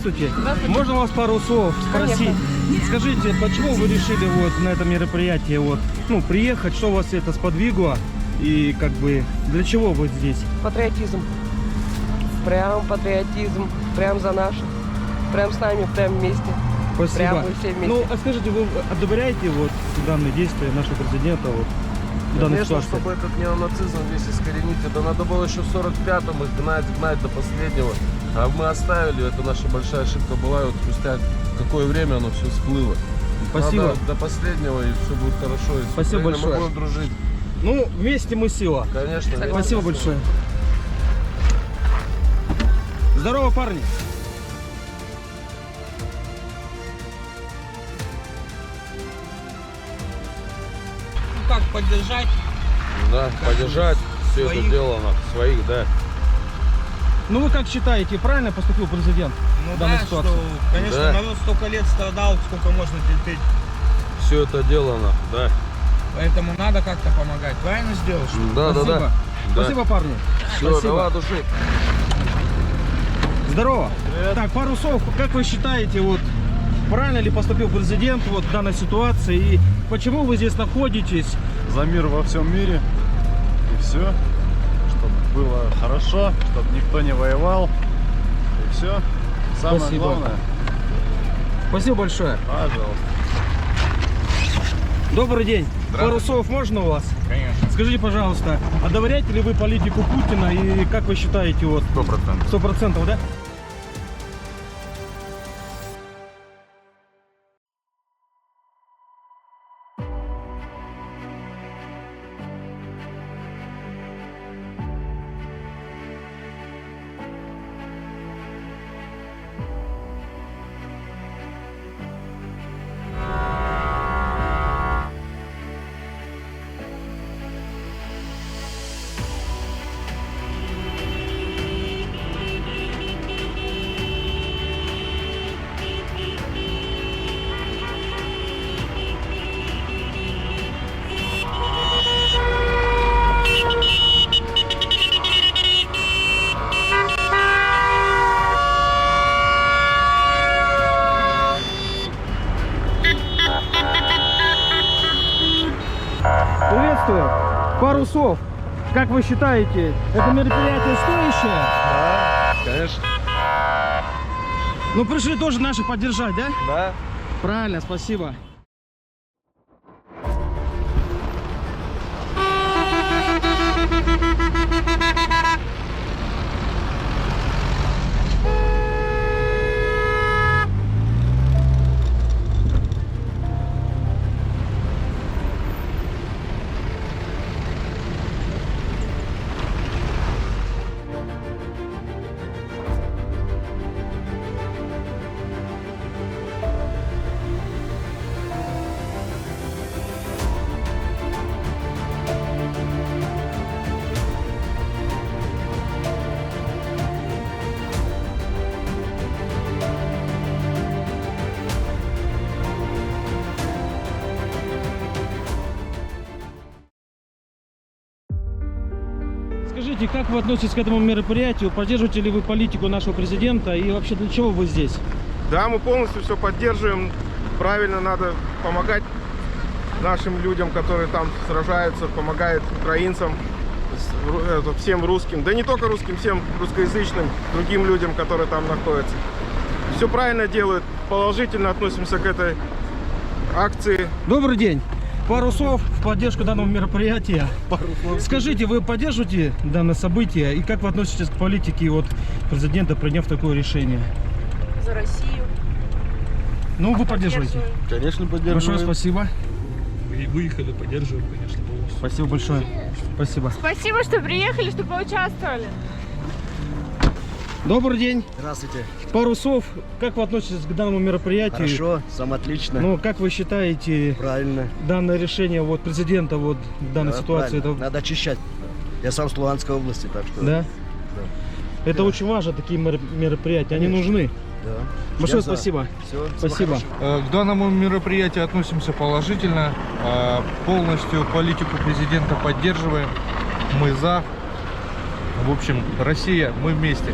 здравствуйте. Здравствуйте. Можно вас пару слов спросить? Конечно. Скажите, почему вы решили вот на это мероприятие вот, ну, приехать? Что вас это сподвигло? И как бы для чего вы здесь? Патриотизм. Прям патриотизм. Прям за наших. Прям с нами, прям вместе. Спасибо. Прям мы все вместе. Ну, а скажите, вы одобряете вот данные действия нашего президента вот, в данной Конечно, ситуации? чтобы этот неонацизм весь искоренить, это надо было еще в 45-м их гнать до последнего. А мы оставили, это наша большая ошибка была, и вот спустя какое время оно все всплыло. Спасибо. Надо до последнего, и все будет хорошо. И с Спасибо Украиной большое. Мы будем дружить. Ну, вместе мы сила. Конечно. Спасибо большое. Здорово, парни. Как поддержать? Да, поддержать все своих. это дело, своих, да. Ну, вы как считаете, правильно поступил президент Ну в данной да, ситуации? что, конечно, Да. народ столько лет страдал, сколько можно терпеть. Все это делано, да. Поэтому надо как-то помогать. Правильно сделал, что ли? Да, Спасибо. да, да. Спасибо, парни. Все, Спасибо. давай души. Здорово. Так, пару слов. Как вы считаете, вот правильно ли поступил президент вот в данной ситуации? И почему вы здесь находитесь? За мир во всем мире и все, чтобы было хорошо, чтобы никто не воевал и все. Самое Спасибо. главное, Спасибо большое. пожалуйста. Добрый день. Пару слов можно у вас? Конечно. Скажите, пожалуйста, одобряете ли вы политику Путина и как вы считаете, вот 100%. 100%, да? Приветствую. Пару слов. Как вы считаете, это мероприятие стоящее? Да, конечно. Ну, пришли тоже наших поддержать, да? Да. Правильно, спасибо. Скажите, как вы относитесь к этому мероприятию? Поддерживаете ли вы политику нашего президента? И вообще для чего вы здесь? Да, мы полностью все поддерживаем. Правильно, надо помогать нашим людям, которые там сражаются, помогает украинцам, всем русским. Да не только русским, всем русскоязычным, другим людям, которые там находятся. Все правильно делают, положительно относимся к этой акции. Добрый день. Пару слов в поддержку данного мероприятия. Скажите, вы поддерживаете данное событие? И как вы относитесь к политике вот, президента, приняв такое решение? За Россию. Ну, вы поддерживаете. Конечно, поддерживаем. Большое спасибо. Выехали, поддерживаем, конечно, полностью. Спасибо большое. Спасибо. Спасибо, что приехали, что поучаствовали. Добрый день. Здравствуйте. Пару слов. Как вы относитесь к данному мероприятию? Хорошо, сам отлично. Ну, как вы считаете, Правильно. данное решение вот, президента вот, в данной Да, ситуации? правильно. Это... Надо очищать. Я сам с Луганской области, так что... Да? Это очень важно, такие мероприятия. Они Конечно. нужны. Да. Большое Я за. спасибо. Всё, всего Спасибо. хорошего. К данному мероприятию относимся положительно, полностью политику президента поддерживаем, мы за. В общем, Россия, мы вместе.